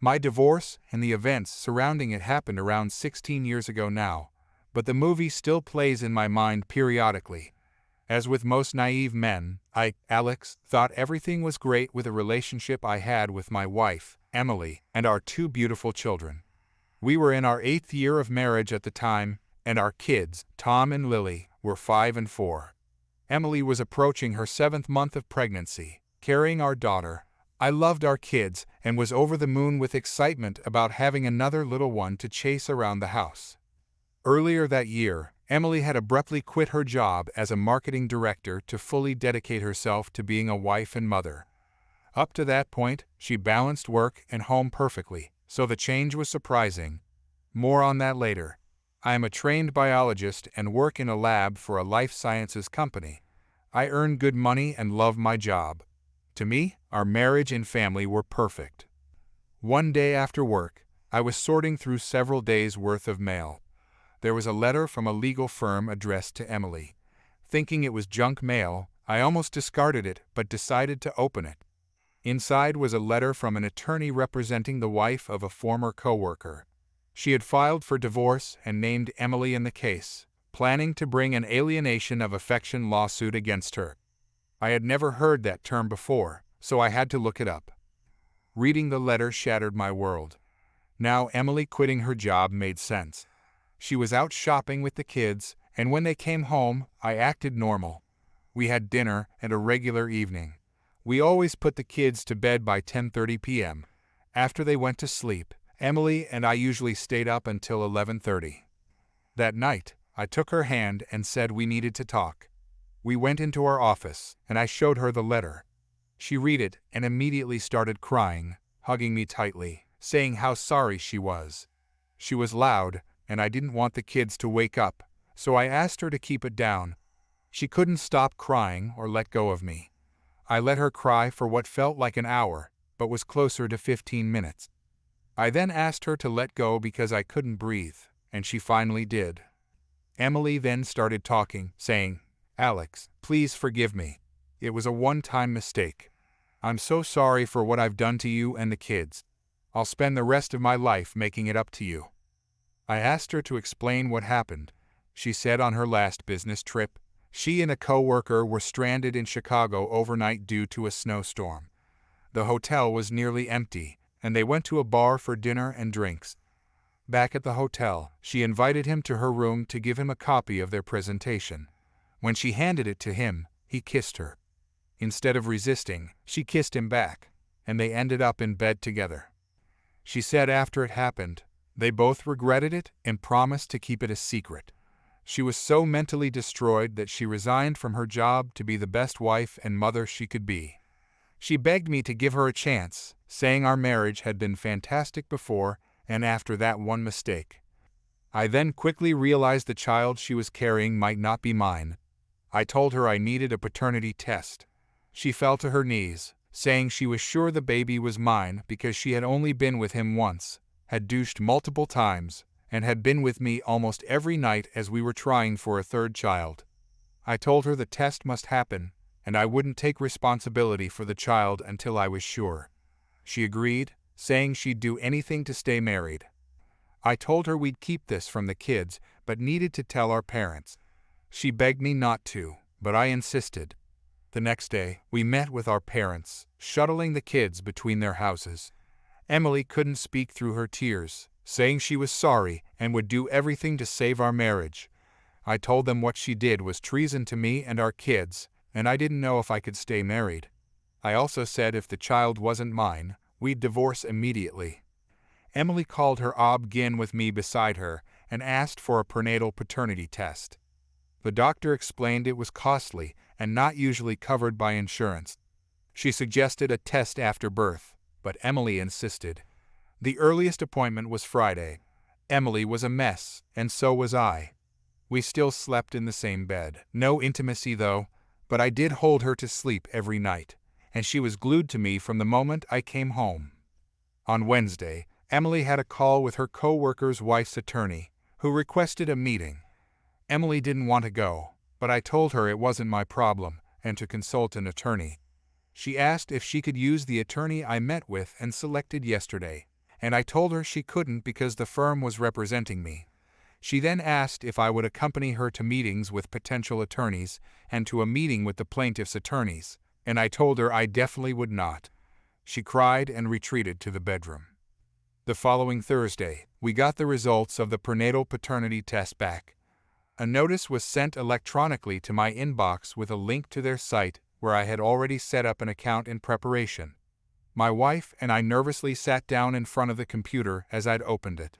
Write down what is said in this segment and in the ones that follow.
My divorce and the events surrounding it happened around 16 years ago now, but the movie still plays in my mind periodically. As with most naive men, Alex, thought everything was great with a relationship I had with my wife, Emily, and our two beautiful children. We were in our 8th year of marriage at the time, and our kids, Tom and Lily, were 5 and 4. Emily was approaching her 7th month of pregnancy, carrying our daughter. I loved our kids and was over the moon with excitement about having another little one to chase around the house. Earlier that year, Emily had abruptly quit her job as a marketing director to fully dedicate herself to being a wife and mother. Up to that point, she balanced work and home perfectly, so the change was surprising. More on that later. I am a trained biologist and work in a lab for a life sciences company. I earn good money and love my job. To me, our marriage and family were perfect. One day after work, I was sorting through several days' worth of mail. There was a letter from a legal firm addressed to Emily. Thinking it was junk mail, I almost discarded it but decided to open it. Inside was a letter from an attorney representing the wife of a former coworker. She had filed for divorce and named Emily in the case, planning to bring an alienation of affection lawsuit against her. I had never heard that term before, so I had to look it up. Reading the letter shattered my world. Now Emily quitting her job made sense. She was out shopping with the kids, and when they came home, I acted normal. We had dinner and a regular evening. We always put the kids to bed by 10:30 p.m. After they went to sleep, Emily and I usually stayed up until 11:30. That night, I took her hand and said we needed to talk. We went into our office, and I showed her the letter. She read it and immediately started crying, hugging me tightly, saying how sorry she was. She was loud, and I didn't want the kids to wake up, so I asked her to keep it down. She couldn't stop crying or let go of me. I let her cry for what felt like an hour, but was closer to 15 minutes. I then asked her to let go because I couldn't breathe, and she finally did. Emily then started talking, saying, "Alex, please forgive me. It was a one-time mistake. I'm so sorry for what I've done to you and the kids. I'll spend the rest of my life making it up to you." I asked her to explain what happened. She said on her last business trip, she and a coworker were stranded in Chicago overnight due to a snowstorm. The hotel was nearly empty, and they went to a bar for dinner and drinks. Back at the hotel, she invited him to her room to give him a copy of their presentation. When she handed it to him, he kissed her. Instead of resisting, she kissed him back, and they ended up in bed together. She said after it happened, they both regretted it and promised to keep it a secret. She was so mentally destroyed that she resigned from her job to be the best wife and mother she could be. She begged me to give her a chance, saying our marriage had been fantastic before and after that one mistake. I then quickly realized the child she was carrying might not be mine. I told her I needed a paternity test. She fell to her knees, saying she was sure the baby was mine because she had only been with him once, had douched multiple times, and had been with me almost every night as we were trying for a third child. I told her the test must happen, and I wouldn't take responsibility for the child until I was sure. She agreed, saying she'd do anything to stay married. I told her we'd keep this from the kids, but needed to tell our parents. She begged me not to, but I insisted. The next day, we met with our parents, shuttling the kids between their houses. Emily couldn't speak through her tears, saying she was sorry and would do everything to save our marriage. I told them what she did was treason to me and our kids, and I didn't know if I could stay married. I also said if the child wasn't mine, we'd divorce immediately. Emily called her ob-gyn with me beside her and asked for a prenatal paternity test. The doctor explained it was costly and not usually covered by insurance. She suggested a test after birth, but Emily insisted. The earliest appointment was Friday. Emily was a mess, and so was I. We still slept in the same bed. No intimacy though, but I did hold her to sleep every night, and she was glued to me from the moment I came home. On Wednesday, Emily had a call with her co-worker's wife's attorney, who requested a meeting. Emily didn't want to go, but I told her it wasn't my problem and to consult an attorney. She asked if she could use the attorney I met with and selected yesterday. and I told her she couldn't because the firm was representing me. She then asked if I would accompany her to meetings with potential attorneys and to a meeting with the plaintiff's attorneys, and I told her I definitely would not. She cried and retreated to the bedroom. The following Thursday, we got the results of the prenatal paternity test back. A notice was sent electronically to my inbox with a link to their site where I had already set up an account in preparation. My wife and I nervously sat down in front of the computer as I'd opened it.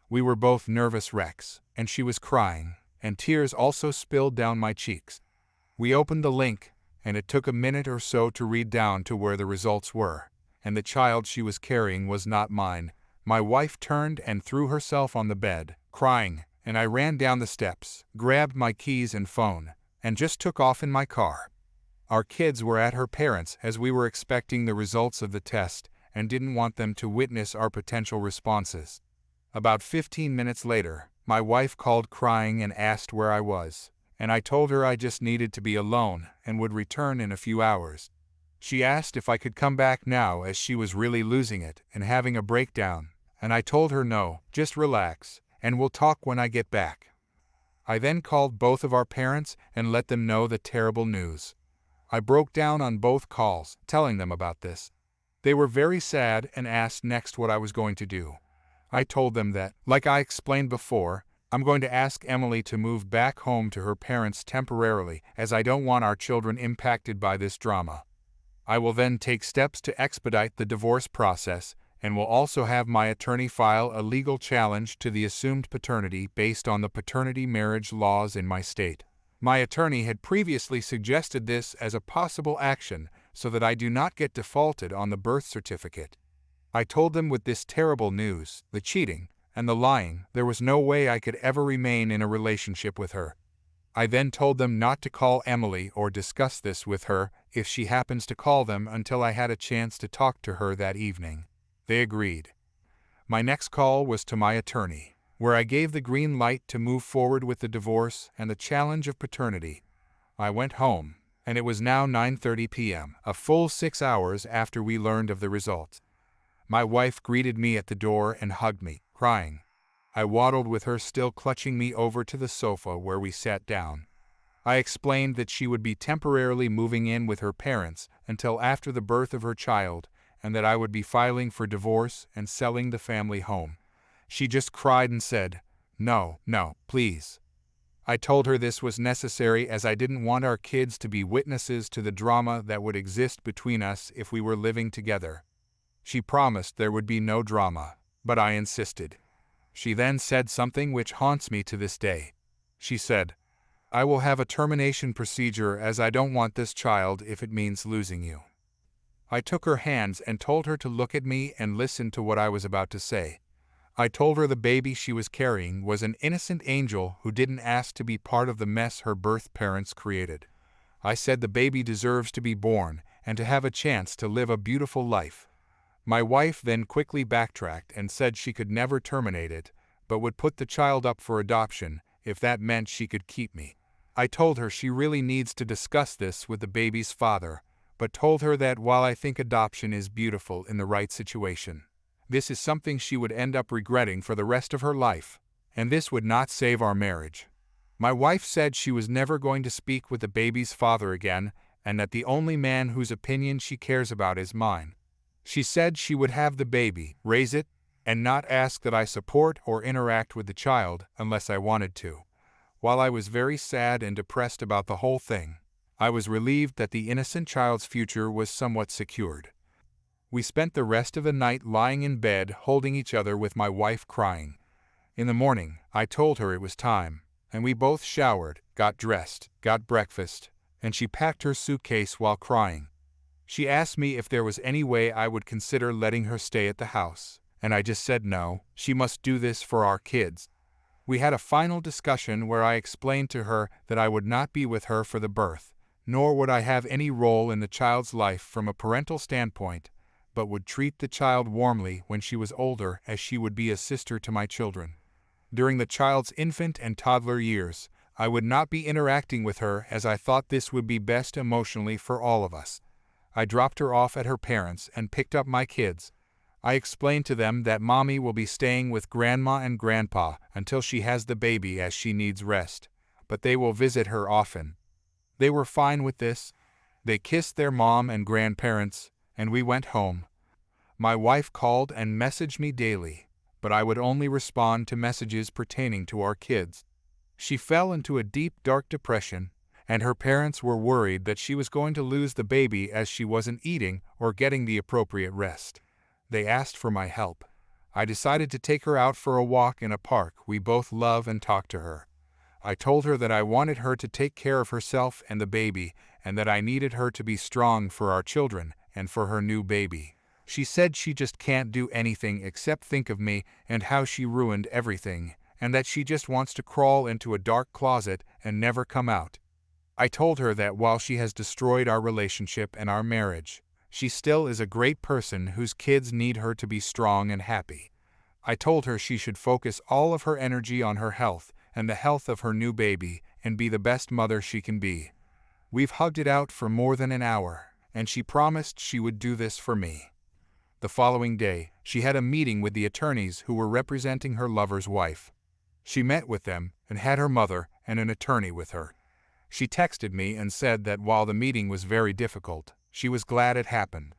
We were both nervous wrecks, and she was crying, and tears also spilled down my cheeks. We opened the link, and it took a minute or so to read down to where the results were, and the child she was carrying was not mine. My wife turned and threw herself on the bed, crying, and I ran down the steps, grabbed my keys and phone, and just took off in my car. Our kids were at her parents' as we were expecting the results of the test and didn't want them to witness our potential responses. About 15 minutes later, my wife called crying and asked where I was, and I told her I just needed to be alone and would return in a few hours. She asked if I could come back now as she was really losing it and having a breakdown, and I told her no, just relax, and we'll talk when I get back. I then called both of our parents and let them know the terrible news. I broke down on both calls, telling them about this. They were very sad and asked next what I was going to do. I told them that, like I explained before, I'm going to ask Emily to move back home to her parents temporarily as I don't want our children impacted by this drama. I will then take steps to expedite the divorce process and will also have my attorney file a legal challenge to the assumed paternity based on the paternity marriage laws in my state. My attorney had previously suggested this as a possible action so that I do not get defaulted on the birth certificate. I told them with this terrible news, the cheating, and the lying, there was no way I could ever remain in a relationship with her. I then told them not to call Emily or discuss this with her if she happens to call them until I had a chance to talk to her that evening. They agreed. My next call was to my attorney, where I gave the green light to move forward with the divorce and the challenge of paternity. I went home, and it was now 9:30 p.m., a full 6 hours after we learned of the results. My wife greeted me at the door and hugged me, crying. I waddled with her still clutching me over to the sofa where we sat down. I explained that she would be temporarily moving in with her parents until after the birth of her child, and that I would be filing for divorce and selling the family home. She just cried and said, "No, please." I told her this was necessary as I didn't want our kids to be witnesses to the drama that would exist between us if we were living together. She promised there would be no drama, but I insisted. She then said something which haunts me to this day. She said, "I will have a termination procedure as I don't want this child if it means losing you." I took her hands and told her to look at me and listen to what I was about to say. I told her the baby she was carrying was an innocent angel who didn't ask to be part of the mess her birth parents created. I said the baby deserves to be born and to have a chance to live a beautiful life. My wife then quickly backtracked and said she could never terminate it, but would put the child up for adoption if that meant she could keep me. I told her she really needs to discuss this with the baby's father, but told her that while I think adoption is beautiful in the right situation, this is something she would end up regretting for the rest of her life, and this would not save our marriage. My wife said she was never going to speak with the baby's father again, and that the only man whose opinion she cares about is mine. She said she would have the baby, raise it, and not ask that I support or interact with the child unless I wanted to. While I was very sad and depressed about the whole thing, I was relieved that the innocent child's future was somewhat secured. We spent the rest of the night lying in bed holding each other with my wife crying. In the morning, I told her it was time, and we both showered, got dressed, got breakfast, and she packed her suitcase while crying. She asked me if there was any way I would consider letting her stay at the house, and I just said no, she must do this for our kids. We had a final discussion where I explained to her that I would not be with her for the birth, nor would I have any role in the child's life from a parental standpoint, but would treat the child warmly when she was older as she would be a sister to my children. During the child's infant and toddler years, I would not be interacting with her as I thought this would be best emotionally for all of us. I dropped her off at her parents' and picked up my kids. I explained to them that Mommy will be staying with Grandma and Grandpa until she has the baby as she needs rest, but they will visit her often. They were fine with this. They kissed their mom and grandparents, and we went home. My wife called and messaged me daily, but I would only respond to messages pertaining to our kids. She fell into a deep, dark depression, and her parents were worried that she was going to lose the baby as she wasn't eating or getting the appropriate rest. They asked for my help. I decided to take her out for a walk in a park we both love and talk to her. I told her that I wanted her to take care of herself and the baby, and that I needed her to be strong for our children and for her new baby. She said she just can't do anything except think of me and how she ruined everything, and that she just wants to crawl into a dark closet and never come out. I told her that while she has destroyed our relationship and our marriage, she still is a great person whose kids need her to be strong and happy. I told her she should focus all of her energy on her health and the health of her new baby and be the best mother she can be. We've hugged it out for more than an hour, and she promised she would do this for me. The following day, she had a meeting with the attorneys who were representing her lover's wife. She met with them and had her mother and an attorney with her. She texted me and said that while the meeting was very difficult, she was glad it happened.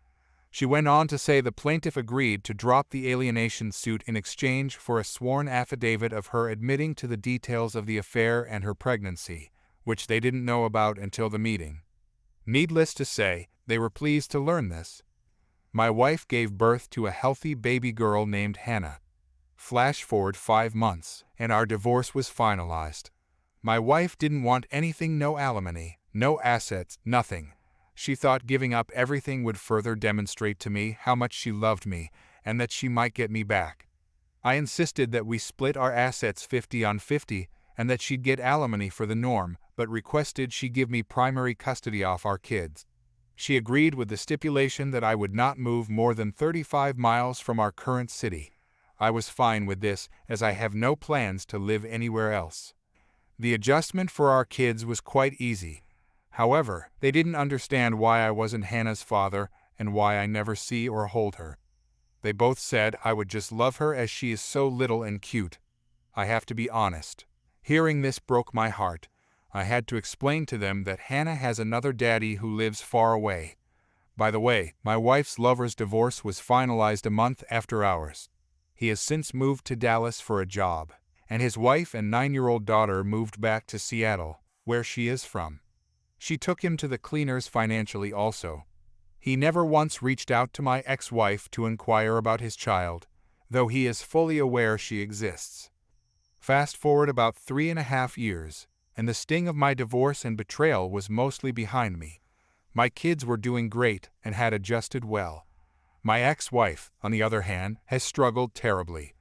She went on to say the plaintiff agreed to drop the alienation suit in exchange for a sworn affidavit of her admitting to the details of the affair and her pregnancy, which they didn't know about until the meeting. Needless to say, they were pleased to learn this. My wife gave birth to a healthy baby girl named Hannah. Flash forward 5 months, and our divorce was finalized. My wife didn't want anything, no alimony, no assets, nothing. She thought giving up everything would further demonstrate to me how much she loved me and that she might get me back. I insisted that we split our assets 50-50 and that she'd get alimony for the norm, but requested she give me primary custody of our kids. She agreed with the stipulation that I would not move more than 35 miles from our current city. I was fine with this, as I have no plans to live anywhere else. The adjustment for our kids was quite easy. However, they didn't understand why I wasn't Hannah's father and why I never see or hold her. They both said I would just love her as she is so little and cute. I have to be honest. Hearing this broke my heart. I had to explain to them that Hannah has another daddy who lives far away. By the way, my wife's lover's divorce was finalized a month after ours. He has since moved to Dallas for a job, and his wife and 9-year-old daughter moved back to Seattle, where she is from. She took him to the cleaners financially also. He never once reached out to my ex-wife to inquire about his child, though he is fully aware she exists. Fast forward about 3.5 years, and the sting of my divorce and betrayal was mostly behind me. My kids were doing great and had adjusted well. My ex-wife, on the other hand, has struggled terribly.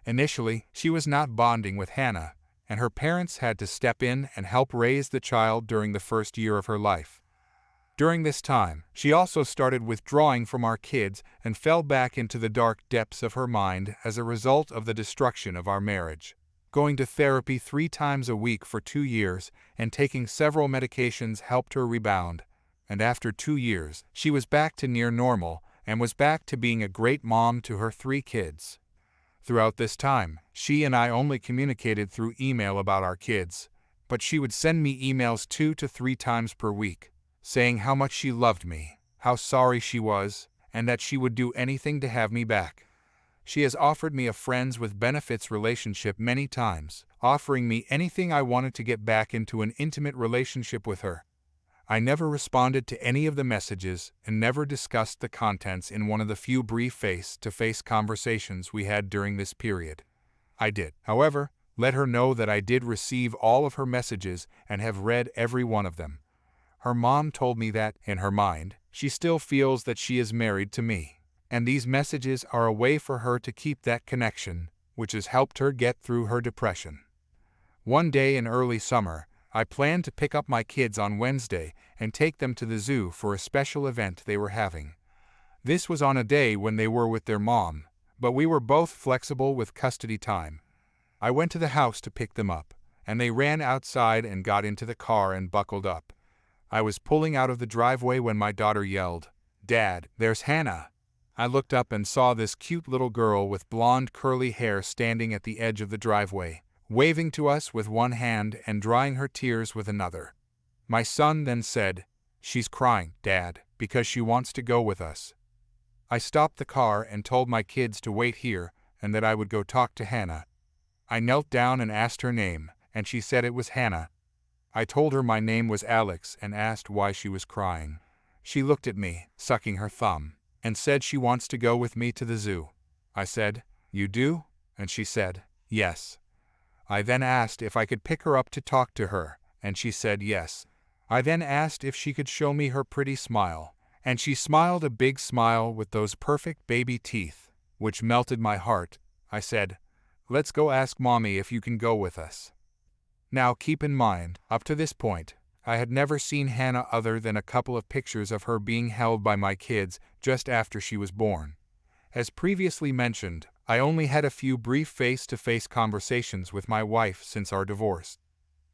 Initially, she was not bonding with Hannah, and her parents had to step in and help raise the child during the first year of her life. During this time, she also started withdrawing from our kids and fell back into the dark depths of her mind as a result of the destruction of our marriage. Going to therapy 3 times a week for 2 years and taking several medications helped her rebound, and after 2 years, she was back to near normal and was back to being a great mom to her 3 kids. Throughout this time, she and I only communicated through email about our kids, but she would send me emails 2 to 3 times per week, saying how much she loved me, how sorry she was, and that she would do anything to have me back. She has offered me a friends with benefits relationship many times, offering me anything I wanted to get back into an intimate relationship with her. I never responded to any of the messages and never discussed the contents in one of the few brief face-to-face conversations we had during this period. I did, however, let her know that I did receive all of her messages and have read every one of them. Her mom told me that, in her mind, she still feels that she is married to me, and these messages are a way for her to keep that connection, which has helped her get through her depression. One day in early summer, I planned to pick up my kids on Wednesday and take them to the zoo for a special event they were having. This was on a day when they were with their mom, but we were both flexible with custody time. I went to the house to pick them up, and they ran outside and got into the car and buckled up. I was pulling out of the driveway when my daughter yelled, "Dad, there's Hannah!" I looked up and saw this cute little girl with blonde curly hair standing at the edge of the driveway, waving to us with one hand and drying her tears with another. My son then said, "She's crying, Dad, because she wants to go with us." I stopped the car and told my kids to wait here and that I would go talk to Hannah. I knelt down and asked her name, and she said it was Hannah. I told her my name was Alex and asked why she was crying. She looked at me, sucking her thumb, and said she wants to go with me to the zoo. I said, "You do?" And she said, "Yes." I then asked if I could pick her up to talk to her, and she said yes. I then asked if she could show me her pretty smile, and she smiled a big smile with those perfect baby teeth, which melted my heart. I said, "Let's go ask Mommy if you can go with us." Now keep in mind, up to this point, I had never seen Hannah other than a couple of pictures of her being held by my kids just after she was born. As previously mentioned, I only had a few brief face-to-face conversations with my wife since our divorce.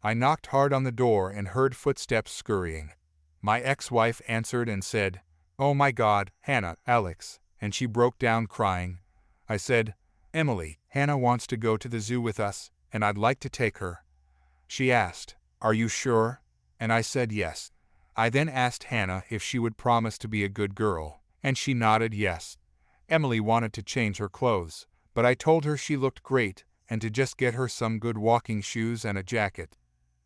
I knocked hard on the door and heard footsteps scurrying. My ex-wife answered and said, "Oh my God, Hannah, Alex," and she broke down crying. I said, "Emily, Hannah wants to go to the zoo with us, and I'd like to take her." She asked, "Are you sure?" And I said yes. I then asked Hannah if she would promise to be a good girl, and she nodded yes. Emily wanted to change her clothes, but I told her she looked great and to just get her some good walking shoes and a jacket.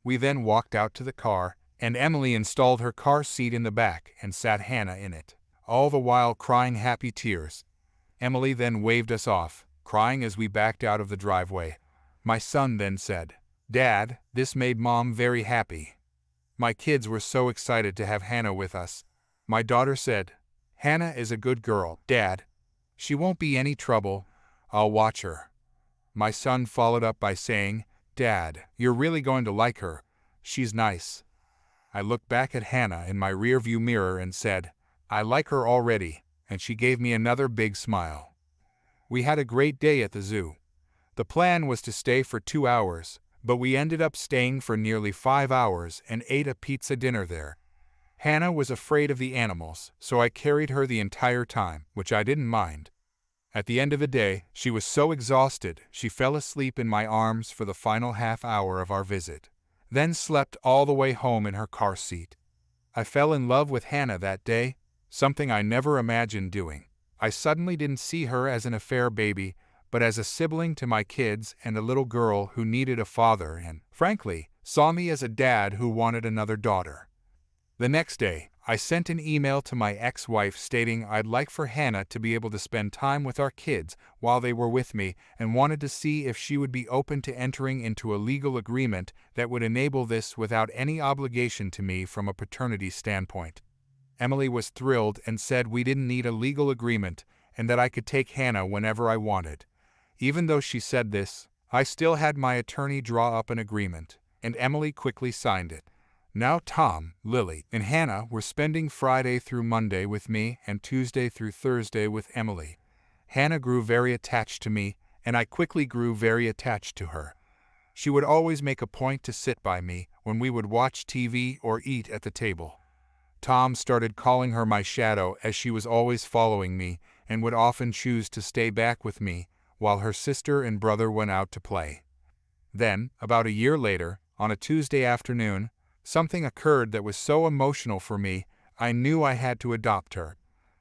We then walked out to the car, and Emily installed her car seat in the back and sat Hannah in it, all the while crying happy tears. Emily then waved us off, crying as we backed out of the driveway. My son then said, "Dad, this made Mom very happy." My kids were so excited to have Hannah with us. My daughter said, "Hannah is a good girl, Dad. She won't be any trouble. I'll watch her." My son followed up by saying, "Dad, you're really going to like her. She's nice." I looked back at Hannah in my rearview mirror and said, "I like her already," and she gave me another big smile. We had a great day at the zoo. The plan was to stay for 2 hours, but we ended up staying for nearly 5 hours and ate a pizza dinner there. Hannah was afraid of the animals, so I carried her the entire time, which I didn't mind. At the end of the day, she was so exhausted she fell asleep in my arms for the final half hour of our visit, then slept all the way home in her car seat. I fell in love with Hannah that day, something I never imagined doing. I suddenly didn't see her as an affair baby, but as a sibling to my kids and a little girl who needed a father and, frankly, saw me as a dad who wanted another daughter. The next day, I sent an email to my ex-wife stating I'd like for Hannah to be able to spend time with our kids while they were with me and wanted to see if she would be open to entering into a legal agreement that would enable this without any obligation to me from a paternity standpoint. Emily was thrilled and said we didn't need a legal agreement and that I could take Hannah whenever I wanted. Even though she said this, I still had my attorney draw up an agreement, and Emily quickly signed it. Now Tom, Lily, and Hannah were spending Friday through Monday with me and Tuesday through Thursday with Emily. Hannah grew very attached to me, and I quickly grew very attached to her. She would always make a point to sit by me when we would watch TV or eat at the table. Tom started calling her my shadow as she was always following me and would often choose to stay back with me while her sister and brother went out to play. Then, about a year later, on a Tuesday afternoon, something occurred that was so emotional for me, I knew I had to adopt her.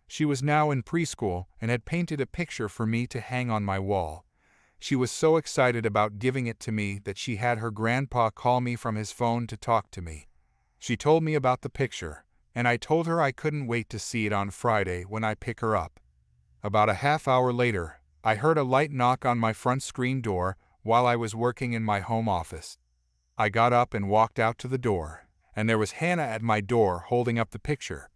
She was now in preschool and had painted a picture for me to hang on my wall. She was so excited about giving it to me that she had her grandpa call me from his phone to talk to me. She told me about the picture, and I told her I couldn't wait to see it on Friday when I pick her up. About a half hour later, I heard a light knock on my front screen door while I was working in my home office. I got up and walked out to the door, and there was Hannah at my door holding up the picture.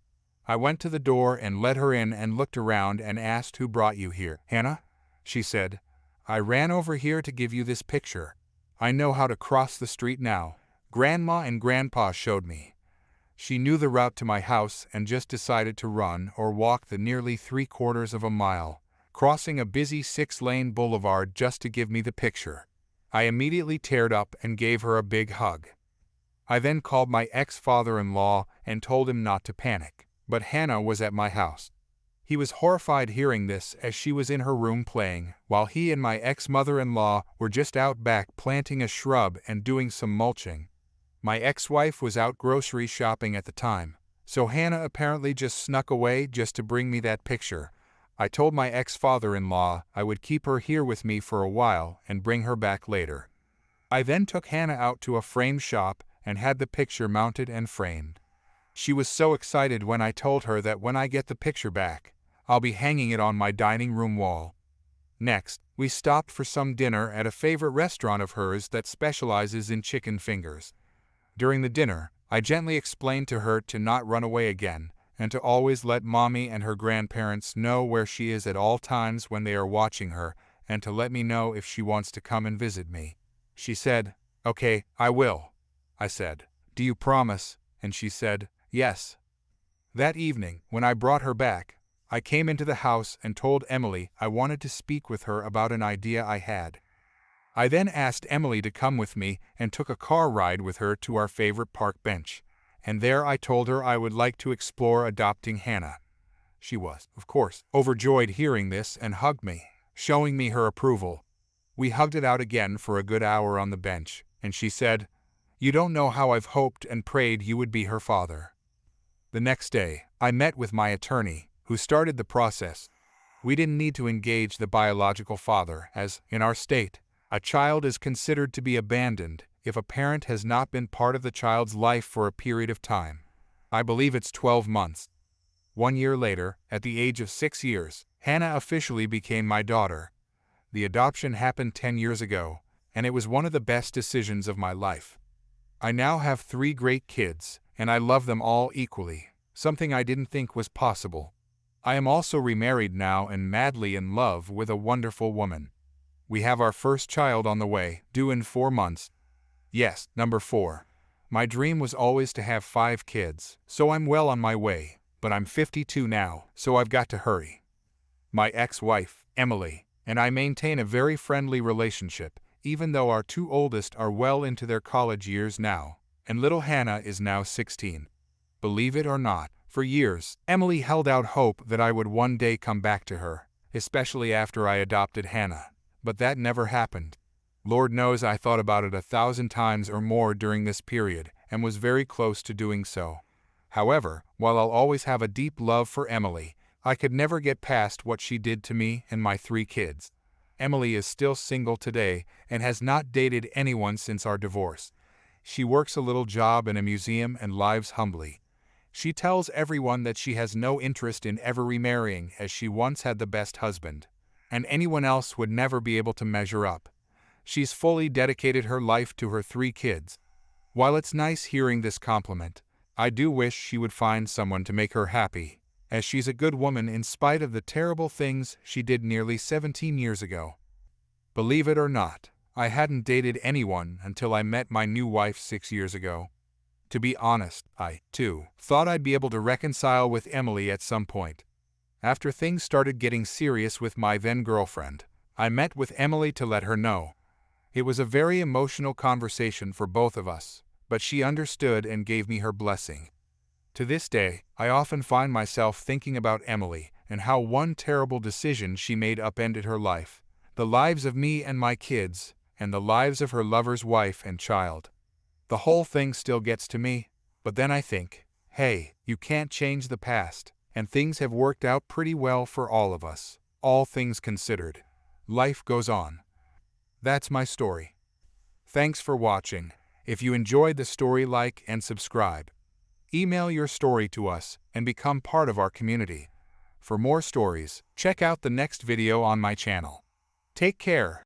I went to the door and let her in and looked around and asked who brought you here. "Hannah?" she said. "I ran over here to give you this picture. I know how to cross the street now. Grandma and Grandpa showed me." She knew the route to my house and just decided to run or walk the nearly 3/4 of a mile, crossing a busy 6-lane boulevard just to give me the picture. I immediately teared up and gave her a big hug. I then called my ex-father-in-law and told him not to panic, but Hannah was at my house. He was horrified hearing this as she was in her room playing, while he and my ex-mother-in-law were just out back planting a shrub and doing some mulching. My ex-wife was out grocery shopping at the time, so Hannah apparently just snuck away just to bring me that picture. I told my ex-father-in-law I would keep her here with me for a while and bring her back later. I then took Hannah out to a frame shop and had the picture mounted and framed. She was so excited when I told her that when I get the picture back, I'll be hanging it on my dining room wall. Next, we stopped for some dinner at a favorite restaurant of hers that specializes in chicken fingers. During the dinner, I gently explained to her to not run away again, and to always let Mommy and her grandparents know where she is at all times when they are watching her, and to let me know if she wants to come and visit me. She said, "Okay, I will." I said, "Do you promise?" And she said, "Yes." That evening, when I brought her back, I came into the house and told Emily I wanted to speak with her about an idea I had. I then asked Emily to come with me and took a car ride with her to our favorite park bench, and there I told her I would like to explore adopting Hannah. She was, of course, overjoyed hearing this and hugged me, showing me her approval. We hugged it out again for a good hour on the bench, and she said, "You don't know how I've hoped and prayed you would be her father." The next day, I met with my attorney, who started the process. We didn't need to engage the biological father, as, in our state, a child is considered to be abandoned if a parent has not been part of the child's life for a period of time. I believe it's 12 months. 1 year later, at the age of 6 years, Hannah officially became my daughter. The adoption happened 10 years ago, and it was one of the best decisions of my life. I now have 3 great kids, and I love them all equally, something I didn't think was possible. I am also remarried now and madly in love with a wonderful woman. We have our first child on the way, due in 4 months. Yes, number 4. My dream was always to have 5 kids, so I'm well on my way, but I'm 52 now, so I've got to hurry. My ex-wife, Emily, and I maintain a very friendly relationship, even though our 2 oldest are well into their college years now, and little Hannah is now 16. Believe it or not, for years, Emily held out hope that I would one day come back to her, especially after I adopted Hannah, but that never happened. Lord knows I thought about it 1,000 times or more during this period, and was very close to doing so. However, while I'll always have a deep love for Emily, I could never get past what she did to me and my 3 kids. Emily is still single today and has not dated anyone since our divorce. She works a little job in a museum and lives humbly. She tells everyone that she has no interest in ever remarrying, as she once had the best husband, and anyone else would never be able to measure up. She's fully dedicated her life to her 3 kids. While it's nice hearing this compliment, I do wish she would find someone to make her happy, as she's a good woman in spite of the terrible things she did nearly 17 years ago. Believe it or not, I hadn't dated anyone until I met my new wife 6 years ago. To be honest, I, too, thought I'd be able to reconcile with Emily at some point. After things started getting serious with my then-girlfriend, I met with Emily to let her know. It was a very emotional conversation for both of us, but she understood and gave me her blessing. To this day, I often find myself thinking about Emily and how one terrible decision she made upended her life, the lives of me and my kids, and the lives of her lover's wife and child. The whole thing still gets to me, but then I think, hey, you can't change the past, and things have worked out pretty well for all of us, all things considered. Life goes on. That's my story. Thanks for watching. If you enjoyed the story, like and subscribe. Email your story to us and become part of our community. For more stories, check out the next video on my channel. Take care.